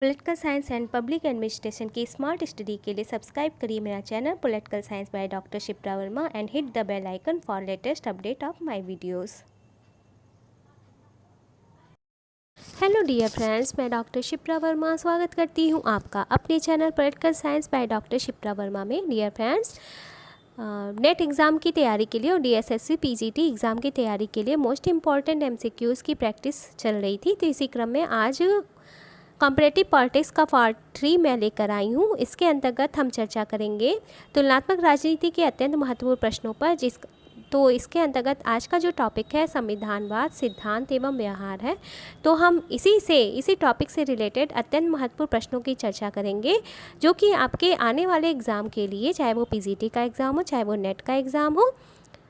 Political science and public administration की smart study के लिए सब्सक्राइब करिए मेरा channel political science by doctor Shipra Verma and hit the bell icon for latest update of my videos. Hello dear friends, मैं doctor Shipra Verma स्वागत करती हूं आपका अपने channel political science by doctor Shipra Verma में। डियर फ्रेंड्स, नेट एग्ज़ाम की तैयारी के लिए और DSSC PGT एग्ज़ाम की तैयारी के लिए मोस्ट इम्पॉर्टेंट MCQs की प्रैक्टिस चल रही थी। तो इसी क्रम में आज कॉम्परेटिव पॉलिटिक्स का पार्ट 3 मैं लेकर आई हूँ। इसके अंतर्गत हम चर्चा करेंगे तुलनात्मक राजनीति के अत्यंत महत्वपूर्ण प्रश्नों पर। तो इसके अंतर्गत आज का जो टॉपिक है संविधानवाद, सिद्धांत एवं व्यवहार है। तो हम इसी टॉपिक से रिलेटेड अत्यंत महत्वपूर्ण प्रश्नों की चर्चा करेंगे, जो कि आपके आने वाले एग्ज़ाम के लिए, चाहे वो PGT का एग्ज़ाम हो, चाहे वो नेट का एग्ज़ाम हो,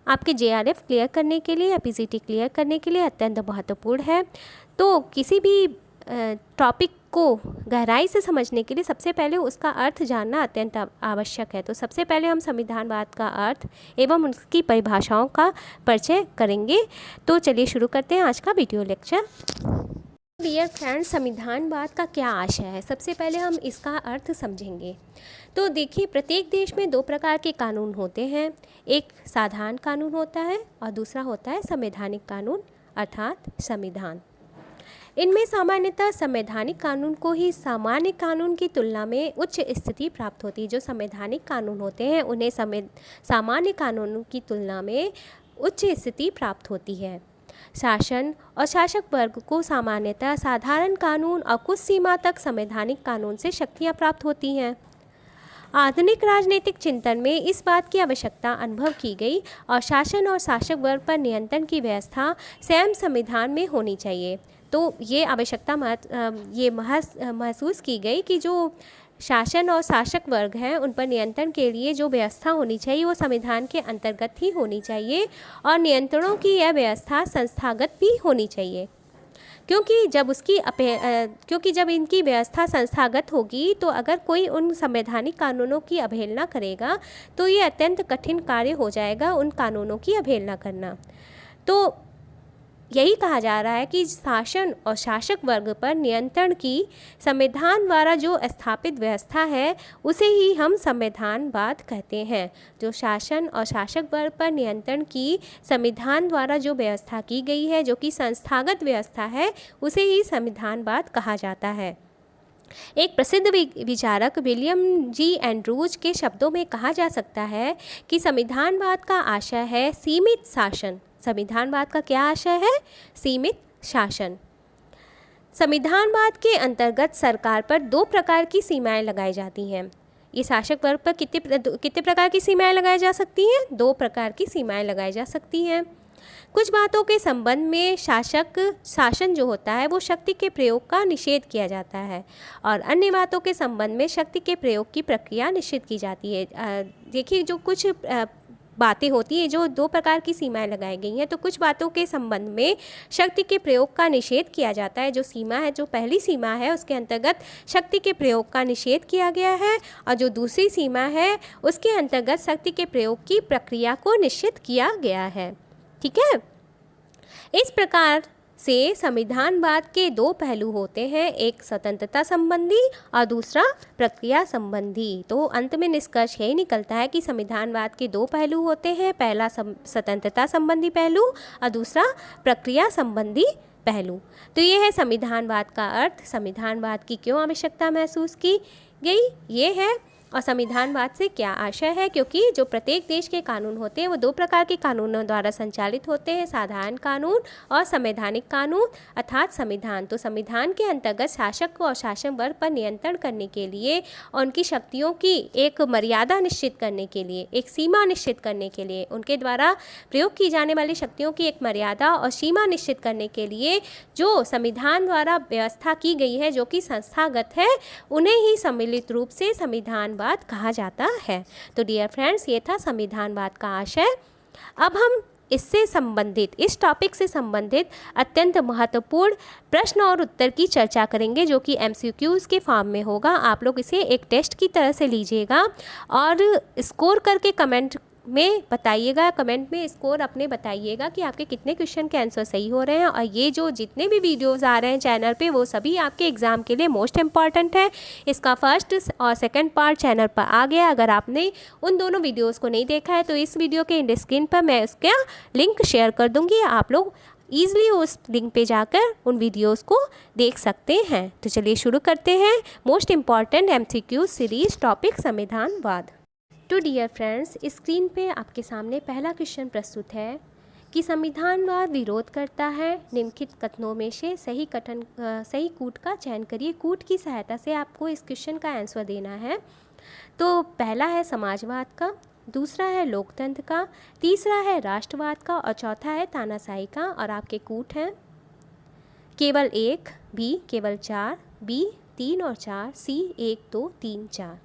आपके JRF क्लियर करने के लिए या PGT क्लियर करने के लिए अत्यंत महत्वपूर्ण है। तो किसी भी टॉपिक को गहराई से समझने के लिए सबसे पहले उसका अर्थ जानना अत्यंत आवश्यक है। तो सबसे पहले हम संविधानवाद का अर्थ एवं उसकी परिभाषाओं का परिचय करेंगे। तो चलिए शुरू करते हैं आज का वीडियो लेक्चर। डियर फ्रेंड्स, संविधानवाद का क्या आशय है, सबसे पहले हम इसका अर्थ समझेंगे। तो देखिए, प्रत्येक देश में दो प्रकार के कानून होते हैं। एक साधारण कानून होता है और दूसरा होता है संवैधानिक कानून अर्थात संविधान। इनमें सामान्यतः संवैधानिक कानून को ही सामान्य कानून की तुलना में उच्च स्थिति प्राप्त होती है। जो संवैधानिक कानून होते हैं उन्हें सामान्य कानूनों की तुलना में उच्च स्थिति प्राप्त होती है। शासन और शासक वर्ग को सामान्यतः साधारण कानून और कुछ सीमा तक संवैधानिक कानून से शक्तियाँ प्राप्त होती हैं। आधुनिक राजनीतिक चिंतन में इस बात की आवश्यकता अनुभव की गई और शासन और शासक वर्ग पर नियंत्रण की व्यवस्था स्वयं संविधान में होनी चाहिए। तो ये आवश्यकता महसूस की गई कि जो शासन और शासक वर्ग हैं उन पर नियंत्रण के लिए जो व्यवस्था होनी चाहिए वो संविधान के अंतर्गत ही होनी चाहिए और नियंत्रणों की यह व्यवस्था संस्थागत भी होनी चाहिए। क्योंकि जब इनकी व्यवस्था संस्थागत होगी तो अगर कोई उन संवैधानिक कानूनों की अवहेलना करेगा तो ये अत्यंत कठिन कार्य हो जाएगा उन कानूनों की अवहेलना करना। तो यही कहा जा रहा है कि शासन और शासक वर्ग पर नियंत्रण की संविधान द्वारा जो स्थापित व्यवस्था है उसे ही हम संविधानवाद कहते हैं। जो शासन और शासक वर्ग पर नियंत्रण की संविधान द्वारा जो व्यवस्था की गई है, जो कि संस्थागत व्यवस्था है, उसे ही संविधानवाद कहा जाता है। एक प्रसिद्ध विचारक विलियम G. एंड्रूज के शब्दों में कहा जा सकता है कि संविधानवाद का आशय है सीमित शासन। संविधानवाद का क्या आशय है? सीमित शासन। संविधानवाद के अंतर्गत सरकार पर दो प्रकार की सीमाएं लगाई जाती हैं। ये शासक वर्ग पर कितने प्रकार की सीमाएं लगाई जा सकती हैं? दो प्रकार की सीमाएं लगाई जा सकती हैं। कुछ बातों के संबंध में शासन जो होता है वो शक्ति के प्रयोग का निषेध किया जाता है और अन्य बातों के संबंध में शक्ति के प्रयोग की प्रक्रिया निश्चित की जाती है। देखिए, जो कुछ बातें होती हैं, जो दो प्रकार की सीमाएं लगाई गई हैं, तो कुछ बातों के संबंध में शक्ति के प्रयोग का निषेध किया जाता है। जो सीमा है, जो पहली सीमा है, उसके अंतर्गत शक्ति के प्रयोग का निषेध किया गया है और जो दूसरी सीमा है उसके अंतर्गत शक्ति के प्रयोग की प्रक्रिया को निश्चित किया गया है। ठीक है। इस प्रकार से संविधानवाद के दो पहलू होते हैं, एक स्वतंत्रता संबंधी और दूसरा प्रक्रिया संबंधी। तो अंत में निष्कर्ष यही निकलता है कि संविधानवाद के दो पहलू होते हैं, पहला स्वतंत्रता संबंधी पहलू और दूसरा प्रक्रिया संबंधी पहलू। तो ये है संविधानवाद का अर्थ। संविधानवाद की क्यों आवश्यकता महसूस की गई, ये है, और संविधानवाद से क्या आशय है। क्योंकि जो प्रत्येक देश के कानून होते हैं वो दो प्रकार के कानूनों द्वारा संचालित होते हैं, साधारण कानून और संवैधानिक कानून अर्थात संविधान। तो संविधान के अंतर्गत शासक को और शासन वर्ग पर नियंत्रण करने के लिए और उनकी शक्तियों की एक मर्यादा निश्चित करने के लिए, एक सीमा निश्चित करने के लिए, उनके द्वारा प्रयोग की जाने वाली शक्तियों की एक मर्यादा और सीमा निश्चित करने के लिए जो संविधान द्वारा व्यवस्था की गई है, जो कि संस्थागत है, उन्हें ही सम्मिलित रूप से संविधानवाद कहा जाता है। तो डियर फ्रेंड्स, ये था संविधानवाद का आशय। अब हम इससे संबंधित, इस टॉपिक से संबंधित अत्यंत महत्वपूर्ण प्रश्न और उत्तर की चर्चा करेंगे, जो कि MCQs के फॉर्म में होगा। आप लोग इसे एक टेस्ट की तरह से लीजिएगा और स्कोर करके कमेंट में बताइएगा, कमेंट में स्कोर अपने बताइएगा कि आपके कितने क्वेश्चन के आंसर सही हो रहे हैं। और ये जो जितने भी वीडियोस आ रहे हैं चैनल पे वो सभी आपके एग्ज़ाम के लिए मोस्ट इम्पॉर्टेंट है। इसका फर्स्ट और सेकंड पार्ट चैनल पर आ गया। अगर आपने उन दोनों वीडियोस को नहीं देखा है तो इस वीडियो के एंड स्क्रीन पर मैं उसका लिंक शेयर कर दूँगी, आप लोग ईज़िली उस लिंक पे जाकर उन वीडियोस को देख सकते हैं। तो चलिए शुरू करते हैं most important MCQ series topic संविधानवाद। तो डियर फ्रेंड्स, स्क्रीन पे आपके सामने पहला क्वेश्चन प्रस्तुत है कि संविधानवाद विरोध करता है निम्नलिखित कथनों में से सही कूट का चयन करिए। कूट की सहायता से आपको इस क्वेश्चन का आंसर देना है। तो पहला है समाजवाद का, दूसरा है लोकतंत्र का, तीसरा है राष्ट्रवाद का और चौथा है तानाशाही का। और आपके कूट हैं केवल 1, बी केवल 4, बी 3 और 4, सी 1 2 3 4।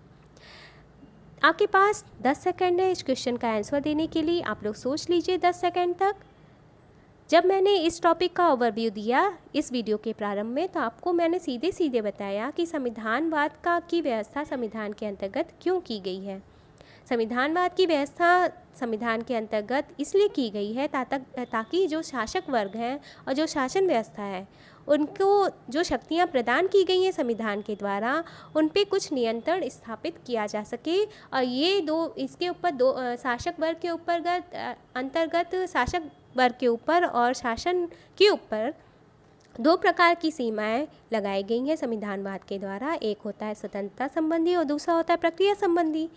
आपके पास 10 सेकंड है इस क्वेश्चन का आंसर देने के लिए। आप लोग सोच लीजिए 10 सेकंड तक। जब मैंने इस टॉपिक का ओवरव्यू दिया इस वीडियो के प्रारंभ में तो आपको मैंने सीधे सीधे बताया कि संविधानवाद की व्यवस्था संविधान के अंतर्गत क्यों की गई है। संविधानवाद की व्यवस्था संविधान के अंतर्गत इसलिए की गई है ताकि जो शासक वर्ग हैं और जो शासन व्यवस्था है उनको जो शक्तियाँ प्रदान की गई हैं संविधान के द्वारा उन पे कुछ नियंत्रण स्थापित किया जा सके। और ये इसके ऊपर शासक वर्ग के अंतर्गत शासक वर्ग के ऊपर और शासन के ऊपर 2 प्रकार की सीमाएं लगाई गई हैं संविधानवाद के द्वारा। एक होता है स्वतंत्रता संबंधी और दूसरा होता है प्रक्रिया संबंधी।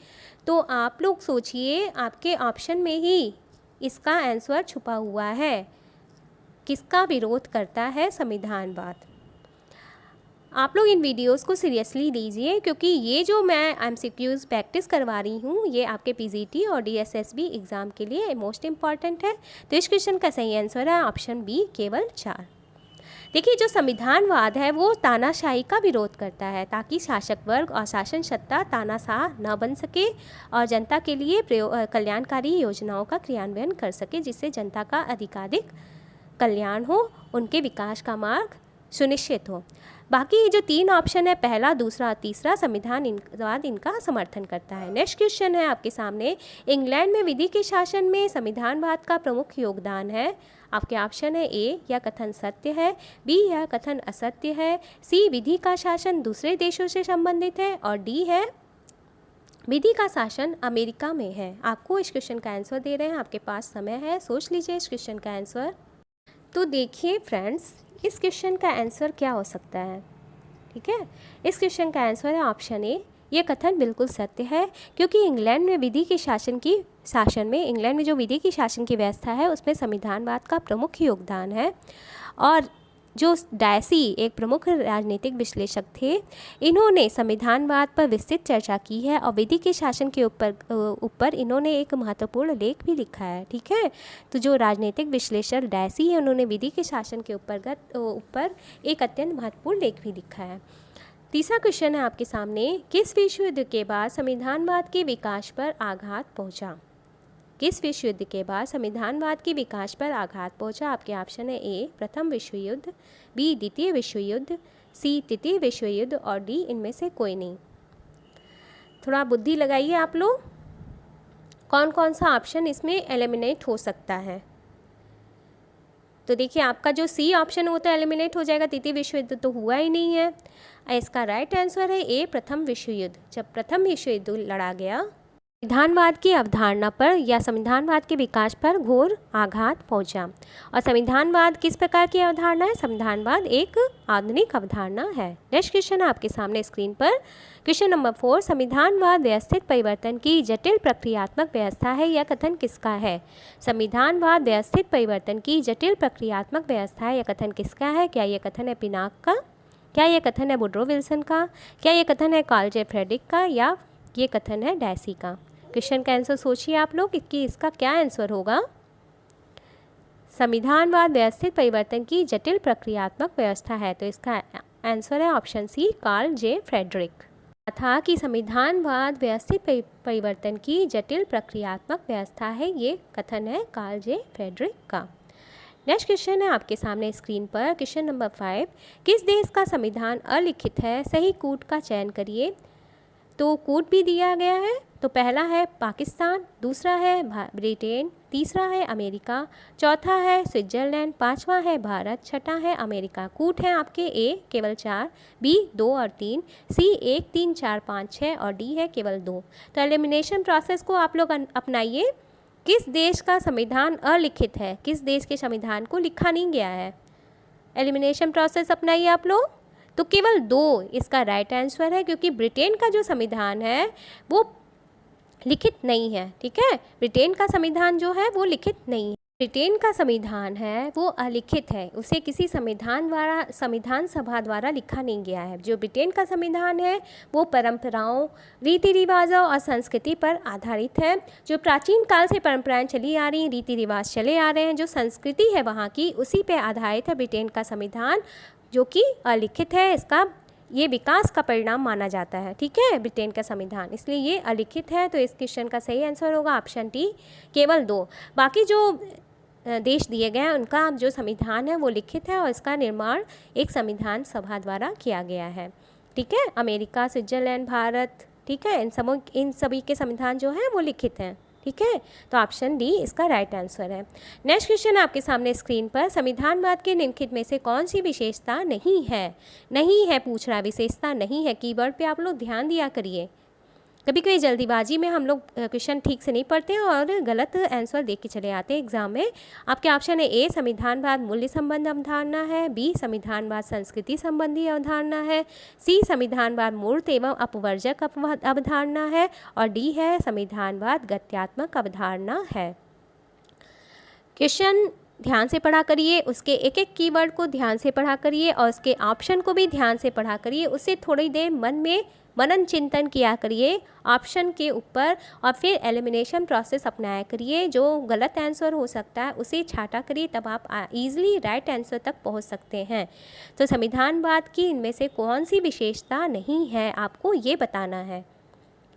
तो आप लोग सोचिए, आपके ऑप्शन में ही इसका आंसर छुपा हुआ है। किसका विरोध करता है संविधानवाद? आप लोग इन वीडियोस को सीरियसली लीजिए क्योंकि ये जो मैं MCQs प्रैक्टिस करवा रही हूँ ये आपके PGT और DSSB एग्ज़ाम के लिए मोस्ट इम्पॉर्टेंट है। तो इस क्वेश्चन का सही आंसर है ऑप्शन बी केवल 4। देखिए, जो संविधानवाद है वो तानाशाही का विरोध करता है ताकि शासक वर्ग और शासन सत्ता तानाशाह न बन सके और जनता के लिए कल्याणकारी योजनाओं का क्रियान्वयन कर सके, जिससे जनता का अधिकाधिक कल्याण हो, उनके विकास का मार्ग सुनिश्चित हो। बाकी जो 3 ऑप्शन है पहला, दूसरा और तीसरा संविधानवाद इनका समर्थन करता है। नेक्स्ट क्वेश्चन है आपके सामने, इंग्लैंड में विधि के शासन में संविधानवाद का प्रमुख योगदान है। आपके ऑप्शन है ए, यह कथन सत्य है, बी, यह कथन असत्य है, सी, विधि का शासन दूसरे देशों से संबंधित है और डी है विधि का शासन अमेरिका में है। आपको इस क्वेश्चन का आंसर दे रहे हैं, आपके पास समय है, सोच लीजिए इस क्वेश्चन का आंसर। तो देखिए फ्रेंड्स, इस क्वेश्चन का आंसर क्या हो सकता है? ठीक है, इस क्वेश्चन का आंसर है ऑप्शन ए, ये कथन बिल्कुल सत्य है क्योंकि इंग्लैंड में इंग्लैंड में जो विधि की शासन की व्यवस्था है उसमें संविधानवाद का प्रमुख योगदान है। और जो डायसी एक प्रमुख राजनीतिक विश्लेषक थे, इन्होंने संविधानवाद पर विस्तृत चर्चा की है और विधि के शासन के ऊपर इन्होंने एक महत्वपूर्ण लेख भी लिखा है। ठीक है, तो जो राजनीतिक विश्लेषक डायसी है उन्होंने विधि के शासन के ऊपर एक अत्यंत महत्वपूर्ण लेख भी लिखा है। तीसरा क्वेश्चन है आपके सामने, किस विश्व युद्ध के बाद संविधानवाद के विकास पर आघात पहुंचा? किस विश्व युद्ध के बाद संविधानवाद के विकास पर आघात पहुंचा? आपके ऑप्शन है ए, प्रथम विश्व युद्ध, बी, द्वितीय विश्व युद्ध, सी, तृतीय विश्व युद्ध और डी, इनमें से कोई नहीं। थोड़ा बुद्धि लगाइए आप लोग, कौन कौन सा ऑप्शन इसमें एलिमिनेट हो सकता है। तो देखिए, आपका जो सी ऑप्शन वो तो एलिमिनेट हो जाएगा, तृतीय विश्व युद्ध तो हुआ ही नहीं है। इसका राइट आंसर है ए, प्रथम विश्व युद्ध। जब प्रथम विश्व युद्ध लड़ा गया संविधानवाद की अवधारणा पर या संविधानवाद के विकास पर घोर आघात पहुंचा। और संविधानवाद किस प्रकार की अवधारणा है? संविधानवाद एक आधुनिक अवधारणा है। नेक्स्ट क्वेश्चन है आपके सामने स्क्रीन पर, क्वेश्चन नंबर 4, संविधानवाद व्यवस्थित परिवर्तन की जटिल प्रक्रियात्मक व्यवस्था है, यह कथन किसका है? संविधानवाद व्यवस्थित परिवर्तन की जटिल प्रक्रियात्मक व्यवस्था है, यह कथन किसका है? क्या यह कथन है पिनाक का? क्या यह कथन है वुड्रो विल्सन का? क्या यह कथन है कार्ल जे फ्रेडरिक का? या ये कथन है डायसी का? क्वेश्चन का आंसर सोचिए आप लोग कि इसका क्या आंसर होगा। संविधानवाद व्यवस्थित परिवर्तन की जटिल प्रक्रियात्मक व्यवस्था है, तो इसका आंसर है ऑप्शन सी, कार्ल जे फ्रेडरिक। था कि संविधानवाद व्यवस्थित परिवर्तन की जटिल प्रक्रियात्मक व्यवस्था है, ये कथन है कार्ल जे फ्रेडरिक का। नेक्स्ट क्वेश्चन है आपके सामने स्क्रीन पर, क्वेश्चन नंबर 5, किस देश का संविधान अलिखित है? सही कूट का चयन करिए। तो कूट भी दिया गया है तो पहला है पाकिस्तान, दूसरा है ब्रिटेन, तीसरा है अमेरिका, चौथा है स्विट्ज़रलैंड, पांचवा है भारत, छठा है अमेरिका। कूट हैं आपके ए केवल 4, बी 2 और 3, सी 1 3 4 5 6 और डी है केवल 2। तो एलिमिनेशन प्रोसेस को आप लोग अपनाइए। किस देश का संविधान अलिखित है, किस देश के संविधान को लिखा नहीं गया है? एलिमिनेशन प्रोसेस अपनाइए आप लोग। तो केवल 2 इसका राइट आंसर है, क्योंकि ब्रिटेन का जो संविधान है वो लिखित नहीं है। ठीक है, ब्रिटेन का संविधान जो है वो लिखित नहीं है। ब्रिटेन का संविधान है वो अलिखित है, उसे किसी संविधान सभा द्वारा लिखा नहीं गया है। जो ब्रिटेन का संविधान है वो परंपराओं, रीति रिवाजों और संस्कृति पर आधारित है। जो प्राचीन काल से परंपराएं चली आ रही हैं, रीति रिवाज चले आ रहे हैं, जो संस्कृति है वहाँ की, उसी पे आधारित है ब्रिटेन का संविधान, जो कि अलिखित है। इसका ये विकास का परिणाम माना जाता है। ठीक है, ब्रिटेन का संविधान, इसलिए ये अलिखित है। तो इस क्वेश्चन का सही आंसर होगा ऑप्शन डी, केवल 2। बाकी जो देश दिए गए हैं उनका जो संविधान है वो लिखित है और इसका निर्माण एक संविधान सभा द्वारा किया गया है। ठीक है, अमेरिका, स्विट्ज़रलैंड, भारत, ठीक है, इन सभी के संविधान जो हैं वो लिखित हैं। ठीक है, तो ऑप्शन डी इसका राइट आंसर है। नेक्स्ट क्वेश्चन आपके सामने स्क्रीन पर, संविधानवाद के निम्नलिखित में से कौन सी विशेषता नहीं है? नहीं है पूछ रहा, विशेषता नहीं है, कीवर्ड पे आप लोग ध्यान दिया करिए। कभी कभी जल्दीबाजी में हम लोग क्वेश्चन ठीक से नहीं पढ़ते हैं और गलत आंसर देख के चले आते हैं एग्जाम में। आपके ऑप्शन है ए संविधानवाद मूल्य संबंध अवधारणा है, बी संविधानवाद संस्कृति संबंधी अवधारणा है, सी संविधानवाद मूर्त एवं अपवर्जक अवधारणा है और डी है संविधानवाद गत्यात्मक अवधारणा है। क्वेश्चन ध्यान से पढ़ा करिए, उसके एक एक कीवर्ड को ध्यान से पढ़ा करिए और उसके ऑप्शन को भी ध्यान से पढ़ा करिए। उससे थोड़ी देर मन में मनन चिंतन किया करिए ऑप्शन के ऊपर और फिर एलिमिनेशन प्रोसेस अपनाया करिए। जो गलत आंसर हो सकता है उसे छाटा करिए, तब आप इजीली राइट आंसर तक पहुंच सकते हैं। तो संविधानवाद की इनमें से कौन सी विशेषता नहीं है, आपको ये बताना है।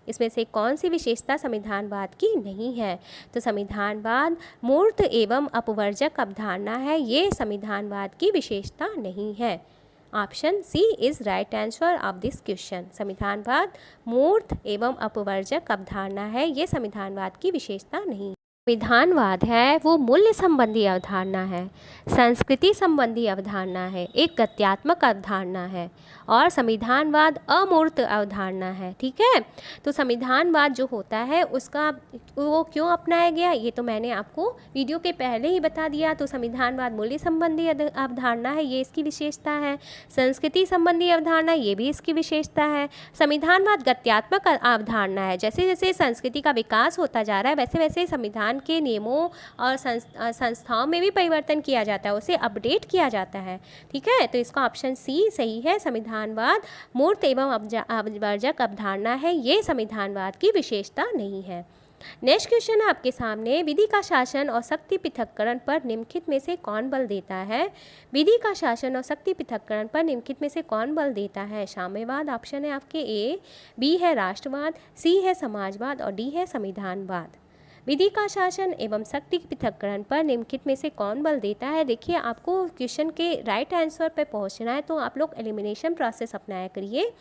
इसमें से कौन सी विशेषता संविधानवाद की नहीं है? तो संविधानवाद मूर्त एवं अपवर्जक अवधारणा है, ये संविधानवाद की विशेषता नहीं है। Option C is right answer of this question. संविधानवाद मूर्त एवं अपवर्जक अवधारणा है, ये संविधानवाद की विशेषता नहीं। संविधानवाद है वो मूल्य संबंधी अवधारणा है, संस्कृति संबंधी अवधारणा है, एक गत्यात्मक अवधारणा है और संविधानवाद अमूर्त अवधारणा है। ठीक है, तो संविधानवाद जो होता है उसका वो क्यों अपनाया गया ये तो मैंने आपको वीडियो के पहले ही बता दिया। तो संविधानवाद मूल्य संबंधी अवधारणा है, ये इसकी विशेषता है। संस्कृति संबंधी अवधारणा, ये भी इसकी विशेषता है। संविधानवाद गत्यात्मक अवधारणा है, जैसे जैसे संस्कृति का विकास होता जा रहा है वैसे वैसे संविधान के नियमों और संस्थाओं में भी परिवर्तन किया जाता है, उसे अपडेट किया जाता है। ठीक है, तो इसका ऑप्शन सी सही है। संविधानवाद मूर्त एवं अपवर्जक अवधारणा है, ये संविधानवाद की विशेषता नहीं है। नेक्स्ट क्वेश्चन है आपके सामने, विधि का शासन और शक्ति पृथक्करण पर निम्नलिखित में से कौन बल देता है? विधि का शासन और शक्ति पृथक्करण पर निम्नलिखित में से कौन बल देता है? साम्यवाद ऑप्शन है आपके ए, बी है राष्ट्रवाद, सी है समाजवाद और डी है संविधानवाद। विधि का शासन एवं शक्ति पृथक्करण पर निम्नलिखित में से कौन बल देता है? देखिए, आपको क्वेश्चन के राइट आंसर पर पहुंचना है तो आप लोग एलिमिनेशन प्रोसेस अपनाया करिए।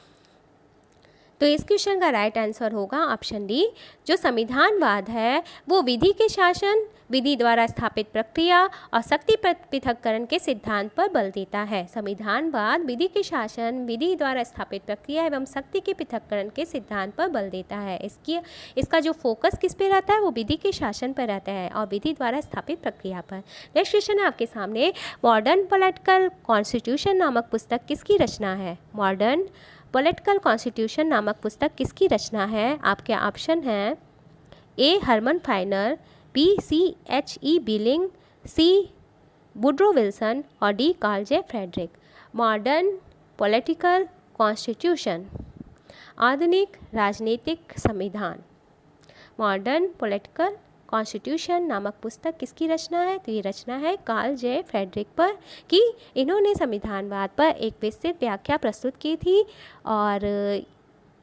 तो इस क्वेश्चन का राइट आंसर होगा ऑप्शन डी। जो संविधानवाद है वो विधि के शासन, विधि द्वारा स्थापित प्रक्रिया और शक्ति पृथक्करण के सिद्धांत पर बल देता है। संविधानवाद विधि के शासन, विधि द्वारा स्थापित प्रक्रिया एवं शक्ति के पृथक्करण के सिद्धांत पर बल देता है। इसका जो फोकस किस पे रहता है वो विधि के शासन पर रहता है और विधि द्वारा स्थापित प्रक्रिया पर। नेक्स्ट क्वेश्चन है आपके सामने, मॉडर्न पॉलिटिकल कॉन्स्टिट्यूशन नामक पुस्तक किसकी रचना है? मॉडर्न पॉलिटिकल कॉन्स्टिट्यूशन नामक पुस्तक किसकी रचना है? आपके ऑप्शन हैं A Herman Finer, B C.H.E. Billing, C Woodrow Wilson और D Carl J Friedrich. Modern political constitution, आधुनिक राजनीतिक संविधान। मॉडर्न पॉलिटिकल कॉन्स्टिट्यूशन नामक पुस्तक किसकी रचना है? तो ये रचना है कार्ल जे फ्रेडरिक पर, कि इन्होंने संविधानवाद पर एक विस्तृत व्याख्या प्रस्तुत की थी और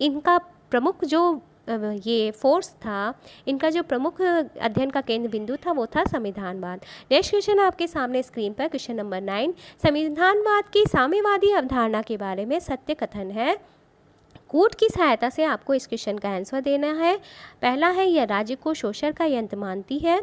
इनका प्रमुख जो ये फोर्स था, इनका जो प्रमुख अध्ययन का केंद्र बिंदु था वो था संविधानवाद। नेक्स्ट क्वेश्चन आपके सामने स्क्रीन पर, क्वेश्चन नंबर 9, संविधानवाद की साम्यवादी अवधारणा के बारे में सत्य कथन है। कूट की सहायता से आपको इस क्वेश्चन का आंसर देना है। पहला है, यह राज्य को शोषण का यंत्र मानती है।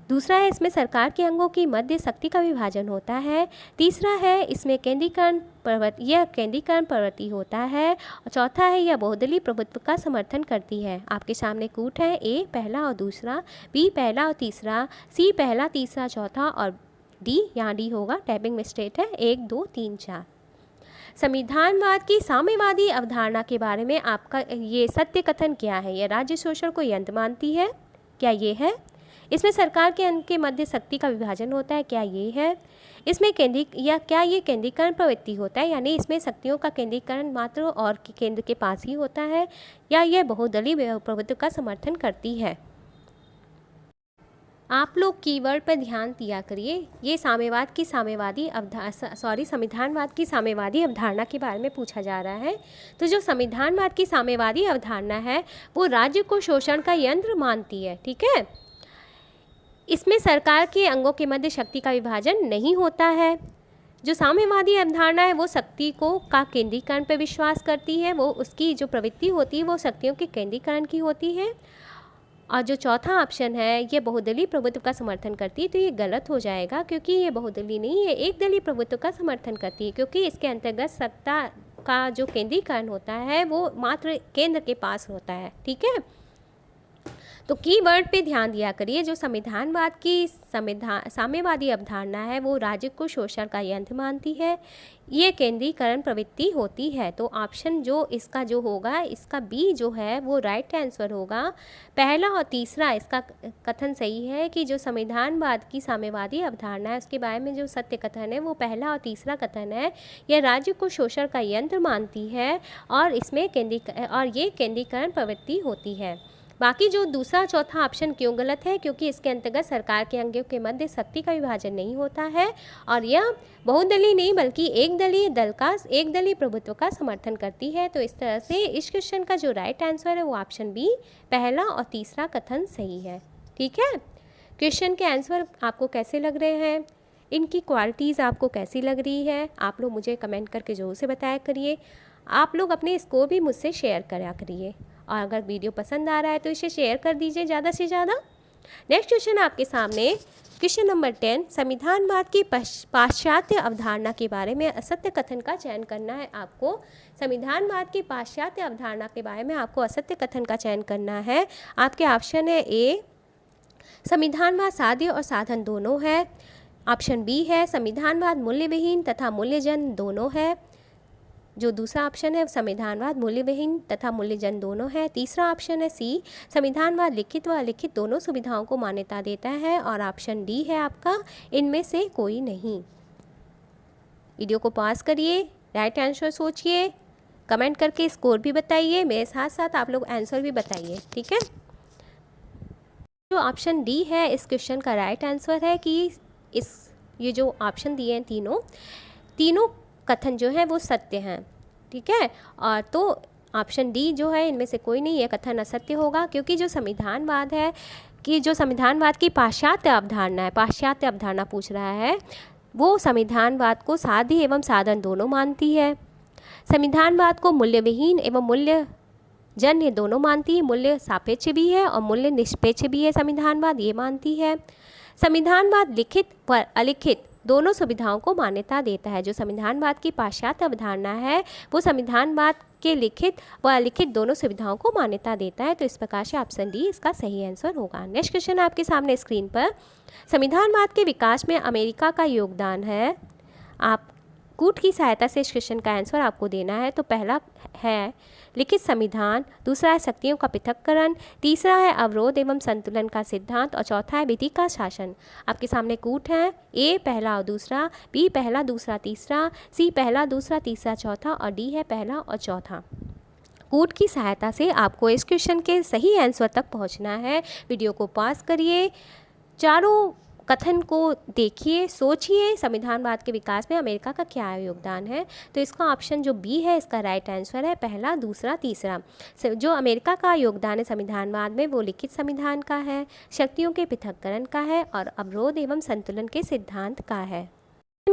दूसरा है, इसमें सरकार के अंगों की मध्य शक्ति का विभाजन होता है। तीसरा है, इसमें केंद्रीकरण प्रवृत्ति होता है। और चौथा है, यह बहुदलीय प्रभुत्व का समर्थन करती है। आपके सामने कूट है, ए पहला और दूसरा, बी पहला और तीसरा, सी पहला तीसरा चौथा और डी, यहाँ डी होगा, टाइपिंग मिस्टेक है, 1 2 3 4। संविधानवाद की साम्यवादी अवधारणा के बारे में आपका ये सत्य कथन क्या है? यह राज्य शोषण को यंत्र मानती है, क्या ये है? इसमें सरकार के अंग के मध्य शक्ति का विभाजन होता है, क्या ये है? इसमें क्या ये केंद्रीकरण प्रवृत्ति होता है, यानी इसमें शक्तियों का केंद्रीकरण मात्र और केंद्र के पास ही होता है, या यह बहुदलीय प्रभुत्व का समर्थन करती है? आप लोग कीवर्ड पर ध्यान दिया करिए। ये संविधानवाद की साम्यवादी अवधारणा के बारे में पूछा जा रहा है। तो जो संविधानवाद की साम्यवादी अवधारणा है वो राज्य को शोषण का यंत्र मानती है, ठीक है। इसमें सरकार के अंगों के मध्य शक्ति का विभाजन नहीं होता है। जो साम्यवादी अवधारणा है वो शक्ति का केंद्रीकरण पर विश्वास करती है, वो उसकी जो प्रवृत्ति होती है वो शक्तियों के केंद्रीकरण की होती है। और जो चौथा ऑप्शन है ये बहुदलीय प्रभुत्व का समर्थन करती है, तो ये गलत हो जाएगा क्योंकि ये बहुदलीय नहीं है, एक दलीय प्रभुत्व का समर्थन करती है, क्योंकि इसके अंतर्गत सत्ता का जो केंद्रीकरण होता है वो मात्र केंद्र के पास होता है, ठीक है। तो कीवर्ड पे ध्यान दिया करिए। जो संविधानवाद की साम्यवादी अवधारणा है वो राज्य को शोषण का यंत्र मानती है, ये केंद्रीकरण प्रवृत्ति होती है। तो ऑप्शन जो इसका जो होगा, इसका बी जो है वो राइट आंसर होगा। पहला और तीसरा इसका कथन सही है कि जो संविधानवाद की साम्यवादी अवधारणा है उसके बारे में जो सत्य कथन है वो पहला और तीसरा कथन है, यह राज्य को शोषण का यंत्र मानती है और इसमें ये केंद्रीकरण प्रवृत्ति होती है। बाकी जो दूसरा चौथा ऑप्शन क्यों गलत है? क्योंकि इसके अंतर्गत सरकार के अंगों के मध्य शक्ति का विभाजन नहीं होता है और यह बहुदलीय नहीं बल्कि एक दलीय प्रभुत्व का समर्थन करती है। तो इस तरह से इस क्वेश्चन का जो राइट आंसर है वो ऑप्शन बी, पहला और तीसरा कथन सही है, ठीक है। क्वेश्चन के आंसर आपको कैसे लग रहे हैं, इनकी क्वालिटीज़ आपको कैसी लग रही है, आप लोग मुझे कमेंट करके ज़रूर से बताया करिए। आप लोग अपने स्कोर भी मुझसे शेयर करा करिए और अगर वीडियो पसंद आ रहा है तो इसे शेयर कर दीजिए ज़्यादा से ज़्यादा। नेक्स्ट क्वेश्चन आपके सामने क्वेश्चन नंबर 10, संविधानवाद की पाश्चात्य अवधारणा के बारे में असत्य कथन का चयन करना है आपको। संविधानवाद की पाश्चात्य अवधारणा के बारे में आपको असत्य कथन का चयन करना है। आपके ऑप्शन है ए, संविधानवाद साध्य और साधन दोनों है। ऑप्शन बी है, संविधानवाद मूल्यविहीन तथा मूल्यजन दोनों है। जो दूसरा ऑप्शन है संविधानवाद मूल्यविहीन तथा मूल्यजन दोनों है। तीसरा ऑप्शन है सी, संविधानवाद लिखित व अलिखित दोनों सुविधाओं को मान्यता देता है। और ऑप्शन डी है आपका इनमें से कोई नहीं। वीडियो को पॉज करिए, राइट आंसर सोचिए, कमेंट करके स्कोर भी बताइए, मेरे साथ साथ आप लोग आंसर भी बताइए, ठीक है। जो ऑप्शन डी है इस क्वेश्चन का राइट आंसर है कि ये जो ऑप्शन दिए हैं तीनों कथन जो है वो सत्य हैं, ठीक है। और तो ऑप्शन डी जो है इनमें से कोई नहीं, ये कथन असत्य होगा क्योंकि जो संविधानवाद है कि जो संविधानवाद की पाश्चात्य अवधारणा पूछ रहा है वो संविधानवाद को साध्य एवं साधन दोनों मानती है। संविधानवाद को मूल्यविहीन एवं मूल्यजन्य दोनों मानती है, मूल्य सापेक्ष भी है और मूल्य निष्पेक्ष भी है संविधानवाद ये मानती है। संविधानवाद लिखित व अलिखित दोनों सुविधाओं को मान्यता देता है। जो संविधानवाद की पाश्चात्य अवधारणा है वो संविधानवाद के लिखित व अलिखित दोनों सुविधाओं को मान्यता देता है। तो इस प्रकार से ऑप्शन डी इसका सही आंसर होगा। नेक्स्ट क्वेश्चन आपके सामने स्क्रीन पर, संविधानवाद के विकास में अमेरिका का योगदान है। आप कूट की सहायता से इस क्वेश्चन का आंसर आपको देना है। तो पहला है लिखित संविधान, दूसरा है शक्तियों का पृथक्करण, तीसरा है अवरोध एवं संतुलन का सिद्धांत और चौथा है विधि का शासन। आपके सामने कूट है, ए पहला और दूसरा, बी पहला दूसरा तीसरा, सी पहला दूसरा तीसरा चौथा और डी है पहला और चौथा। कूट की सहायता से आपको इस क्वेश्चन के सही आंसर तक पहुंचना है। वीडियो को पॉज करिए, चारों कथन को देखिए, सोचिए संविधानवाद के विकास में अमेरिका का क्या योगदान है। तो इसका ऑप्शन जो बी है इसका राइट आंसर है, पहला दूसरा तीसरा। जो अमेरिका का योगदान है संविधानवाद में वो लिखित संविधान का है, शक्तियों के पृथक्करण का है और अवरोध एवं संतुलन के सिद्धांत का है।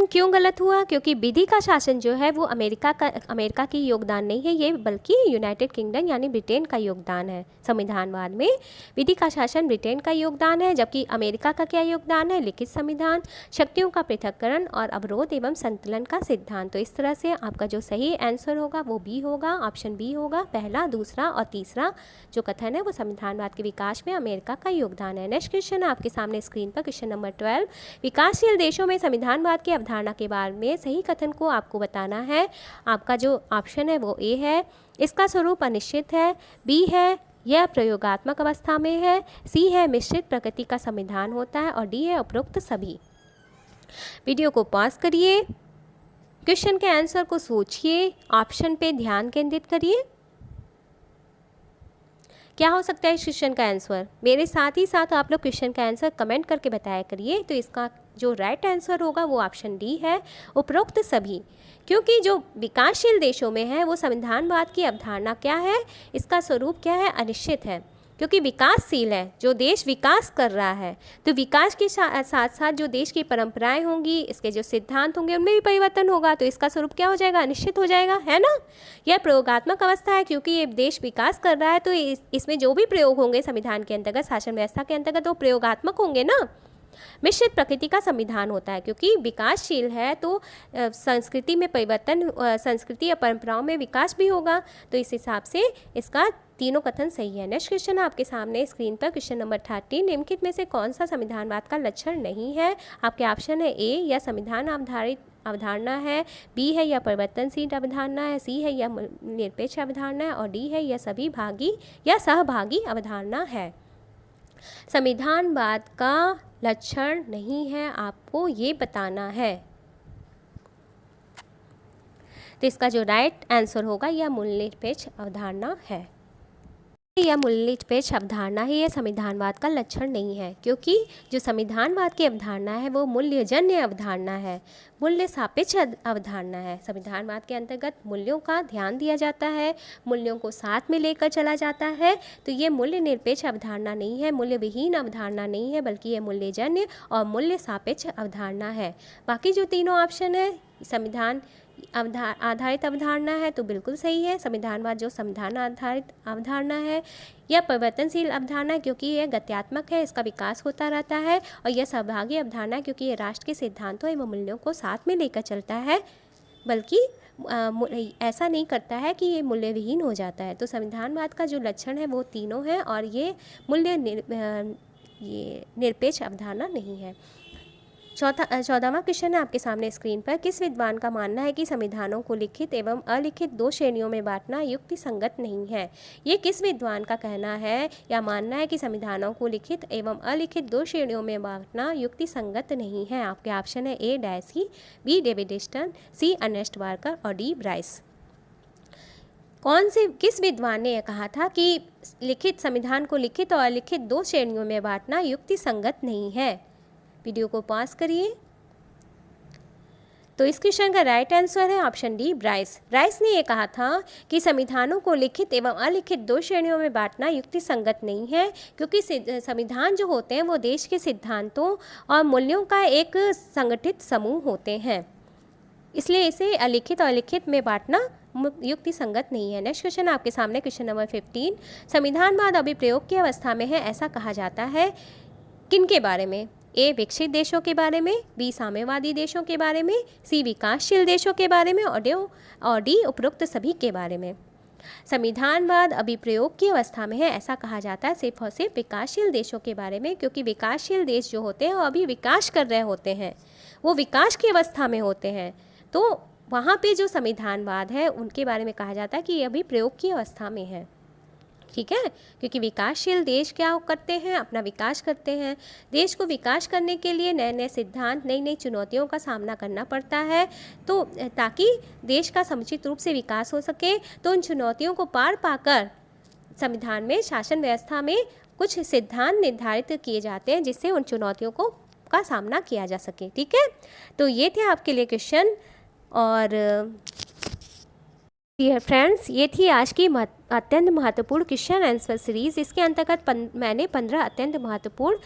कथन क्यों गलत हुआ? क्योंकि विधि का शासन जो है वो अमेरिका की योगदान नहीं है, ये बल्कि यूनाइटेड किंगडम यानी ब्रिटेन का योगदान है। संविधानवाद में विधि का शासन ब्रिटेन का योगदान है, जबकि अमेरिका का क्या योगदान है? लिखित संविधान, शक्तियों का पृथक्करण और अवरोध एवं संतुलन का सिद्धांत। तो इस तरह से आपका जो सही आंसर होगा वो बी होगा, ऑप्शन बी होगा। पहला, दूसरा और तीसरा जो कथन है वो संविधानवाद के विकास में अमेरिका का योगदान है। नेक्स्ट क्वेश्चन आपके सामने स्क्रीन पर, क्वेश्चन नंबर 12। विकासशील देशों में संविधानवाद की अवधारणा के बारे में सही कथन को आपको बताना है। आपका जो ऑप्शन है वो ए है, इसका स्वरूप अनिश्चित है। बी है, यह प्रयोगात्मक अवस्था में है। सी है, मिश्रित प्रकृति का संविधान होता है। और डी है, उपरोक्त सभी। वीडियो को पॉज करिए, क्वेश्चन के आंसर को सोचिए, ऑप्शन पे ध्यान केंद्रित करिए। क्या हो सकता है इस क्वेश्चन का आंसर? मेरे साथ ही साथ आप लोग क्वेश्चन का आंसर कमेंट करके बताया करिए। तो इसका जो राइट आंसर होगा वो ऑप्शन डी है, उपरोक्त सभी। क्योंकि जो विकासशील देशों में है वो संविधानवाद की अवधारणा क्या है, इसका स्वरूप क्या है? अनिश्चित है। क्योंकि विकासशील है, जो देश विकास कर रहा है, तो विकास के साथ साथ जो देश की परंपराएं होंगी, इसके जो सिद्धांत होंगे उनमें भी परिवर्तन होगा। तो इसका स्वरूप क्या हो जाएगा? अनिश्चित हो जाएगा, है ना। यह प्रयोगात्मक अवस्था है, क्योंकि ये देश विकास कर रहा है, तो इसमें जो भी प्रयोग होंगे संविधान के अंतर्गत, शासन व्यवस्था के अंतर्गत, वो प्रयोगात्मक होंगे ना। मिश्रित प्रकृति का संविधान होता है, क्योंकि विकासशील है तो संस्कृति में परिवर्तन, संस्कृति या परंपराओं में विकास भी होगा। तो इस हिसाब से इसका तीनों कथन सही है। नेक्स्ट क्वेश्चन आपके सामने स्क्रीन पर, क्वेश्चन नंबर 13। निम्नलिखित में से कौन सा संविधानवाद का लक्षण नहीं है? आपके ऑप्शन है ए, या संविधान आधारित अवधारणा है। बी है, या परिवर्तनशील अवधारणा है। सी है, या निरपेक्ष अवधारणा है। और डी है, या सभी भागी या सहभागी अवधारणा है। संविधानवाद का लक्षण नहीं है, आपको ये बताना है। तो इसका जो राइट आंसर होगा यह मूल्यनिरपेक्ष अवधारणा है। यह मूल्यनिरपेक्ष अवधारणा है, यह संविधानवाद का लक्षण नहीं है, क्योंकि जो संविधानवाद की अवधारणा है वो मूल्यजन्य अवधारणा है, मूल्य सापेक्ष अवधारणा है। संविधानवाद के अंतर्गत मूल्यों का ध्यान दिया जाता है, मूल्यों को साथ में लेकर चला जाता है। तो ये मूल्य निरपेक्ष अवधारणा नहीं है, मूल्य विहीन अवधारणा नहीं है, बल्कि ये मूल्यजन्य और मूल्य सापेक्ष अवधारणा है। बाकी जो तीनों ऑप्शन है संविधान आधारित अवधारणा है तो बिल्कुल सही है। संविधानवाद जो संविधान आधारित अवधारणा है, यह परिवर्तनशील अवधारणा है क्योंकि यह गत्यात्मक है, इसका विकास होता रहता है। और यह सहभागी अवधारणा है क्योंकि यह राष्ट्र के सिद्धांतों एवं मूल्यों को साथ में लेकर चलता है, बल्कि ऐसा नहीं करता है कि ये मूल्य विहीन हो जाता है। तो संविधानवाद का जो लक्षण है वो तीनों हैं और ये निरपेक्ष अवधारणा नहीं है। 14वां क्वेश्चन है आपके सामने स्क्रीन पर। किस विद्वान का मानना है कि संविधानों को लिखित एवं अलिखित दो श्रेणियों में बांटना युक्ति संगत नहीं है? ये किस विद्वान का कहना है या मानना है कि संविधानों को लिखित एवं अलिखित दो श्रेणियों में बांटना युक्ति संगत नहीं है? आपके ऑप्शन है ए डायसी, बी डेविड स्टर्न, सी अर्नेस्ट वाकर और डी ब्राइस। किस विद्वान ने यह कहा था कि लिखित संविधान को लिखित और अलिखित दो श्रेणियों में बांटना युक्ति संगत नहीं है? वीडियो को पॉज करिए। तो इस क्वेश्चन का राइट आंसर है ऑप्शन डी ब्राइस। ब्राइस ने यह कहा था कि संविधानों को लिखित एवं अलिखित दो श्रेणियों में बांटना युक्ति संगत नहीं है, क्योंकि संविधान जो होते हैं वो देश के सिद्धांतों और मूल्यों का एक संगठित समूह होते हैं, इसलिए इसे अलिखित और लिखित में बांटना युक्ति संगत नहीं है। नेक्स्ट क्वेश्चन आपके सामने क्वेश्चन नंबर 15। संविधानवाद अभी प्रयोग की अवस्था में है ऐसा कहा जाता है किनके बारे में? ए विकसित देशों के बारे में, बी साम्यवादी देशों के बारे में, सी विकासशील देशों के बारे में और डी उपरोक्त सभी के बारे में। संविधानवाद अभी प्रयोग की अवस्था में है ऐसा कहा जाता है सिर्फ और सिर्फ विकासशील देशों के बारे में, क्योंकि विकासशील देश जो होते हैं वो अभी विकास कर रहे होते हैं, वो विकास की अवस्था में होते हैं। तो वहाँ पे जो संविधानवाद है उनके बारे में कहा जाता है कि ये अभी प्रयोग की अवस्था में है, ठीक है। क्योंकि विकासशील देश क्या करते हैं? अपना विकास करते हैं। देश को विकास करने के लिए नए नए सिद्धांत, नई नई चुनौतियों का सामना करना पड़ता है। तो ताकि देश का समुचित रूप से विकास हो सके, तो उन चुनौतियों को पार पाकर संविधान में, शासन व्यवस्था में कुछ सिद्धांत निर्धारित किए जाते हैं जिससे उन चुनौतियों का सामना किया जा सके, ठीक है। तो ये थे आपके लिए क्वेश्चन। और डियर फ्रेंड्स, ये थी आज की अत्यंत महत्वपूर्ण क्वेश्चन आंसर सीरीज़। इसके अंतर्गत मैंने 15 अत्यंत महत्वपूर्ण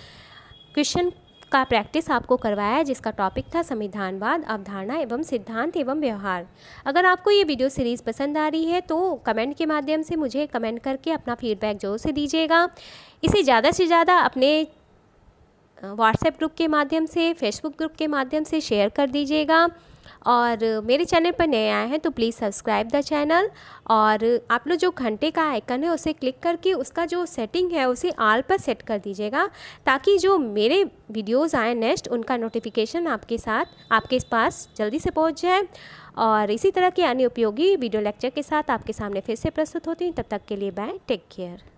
क्वेश्चन उसका प्रैक्टिस आपको करवाया, जिसका टॉपिक था संविधानवाद, अवधारणा एवं सिद्धांत एवं व्यवहार। अगर आपको ये वीडियो सीरीज़ पसंद आ रही है तो कमेंट के माध्यम से मुझे कमेंट करके अपना फीडबैक ज़रूर से दीजिएगा। इसे ज़्यादा से ज़्यादा अपने व्हाट्सएप ग्रुप के माध्यम से, फेसबुक ग्रुप के माध्यम से शेयर कर दीजिएगा। और मेरे चैनल पर नए आए हैं तो प्लीज़ सब्सक्राइब द चैनल। और आप लोग जो घंटे का आइकन है उसे क्लिक करके उसका जो सेटिंग है उसे ऑल पर सेट कर दीजिएगा, ताकि जो मेरे वीडियोस आए नेक्स्ट उनका नोटिफिकेशन आपके पास जल्दी से पहुंच जाए। और इसी तरह के अन्य उपयोगी वीडियो लेक्चर के साथ आपके सामने फिर से प्रस्तुत होती हूँ। तब तक के लिए बाय, टेक केयर।